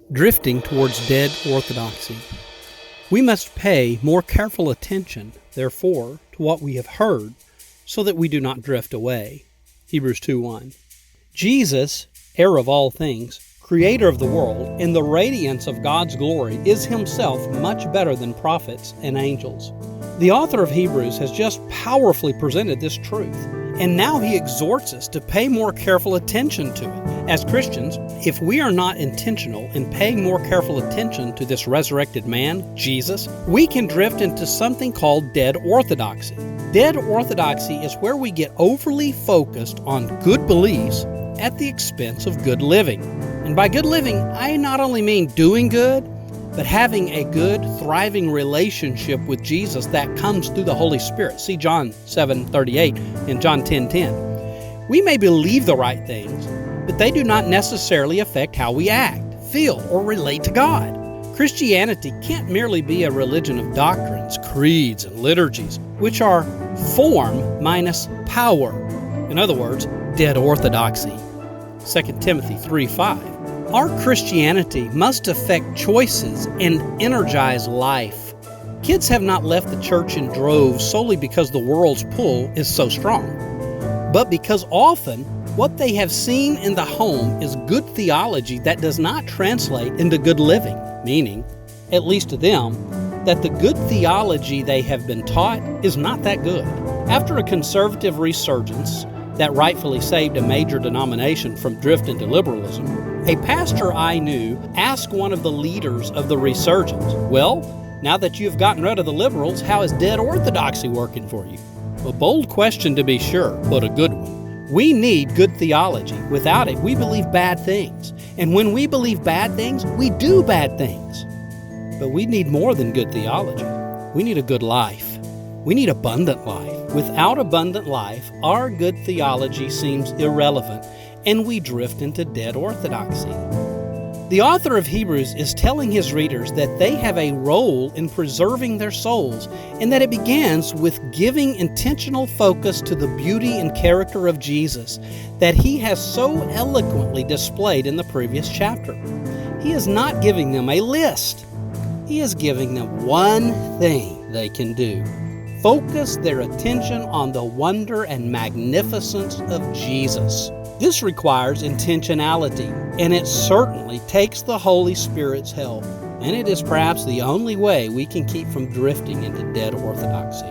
Drifting towards dead orthodoxy. We must pay more careful attention, therefore, to what we have heard, so that we do not drift away. Hebrews 2:1. Jesus, heir of all things, creator of the world, and the radiance of God's glory, is himself much better than prophets and angels. The author of Hebrews has just powerfully presented this truth, and now he exhorts us to pay more careful attention to it. As Christians, if we are not intentional in paying more careful attention to this resurrected man, Jesus, we can drift into something called dead orthodoxy. Dead orthodoxy is where we get overly focused on good beliefs at the expense of good living. And by good living, I not only mean doing good, but having a good, thriving relationship with Jesus that comes through the Holy Spirit. See John 7:38 and John 10:10. We may believe the right things, but they do not necessarily affect how we act, feel, or relate to God. Christianity can't merely be a religion of doctrines, creeds, and liturgies, which are form minus power. In other words, dead orthodoxy. 2 Timothy 3:5. Our Christianity must affect choices and energize life. Kids have not left the church in droves solely because the world's pull is so strong, but because often what they have seen in the home is good theology that does not translate into good living, meaning, at least to them, that the good theology they have been taught is not that good. After a conservative resurgence that rightfully saved a major denomination from drift into liberalism, a pastor I knew asked one of the leaders of the resurgence, "Well, now that you've gotten rid of the liberals, how is dead orthodoxy working for you?" A bold question to be sure, but a good one. We need good theology. Without it, we believe bad things. And when we believe bad things, we do bad things. But we need more than good theology. We need a good life. We need abundant life. Without abundant life, our good theology seems irrelevant, and we drift into dead orthodoxy. The author of Hebrews is telling his readers that they have a role in preserving their souls, and that it begins with giving intentional focus to the beauty and character of Jesus that he has so eloquently displayed in the previous chapter. He is not giving them a list. He is giving them one thing they can do: focus their attention on the wonder and magnificence of Jesus. This requires intentionality, and it certainly takes the Holy Spirit's help. And it is perhaps the only way we can keep from drifting into dead orthodoxy.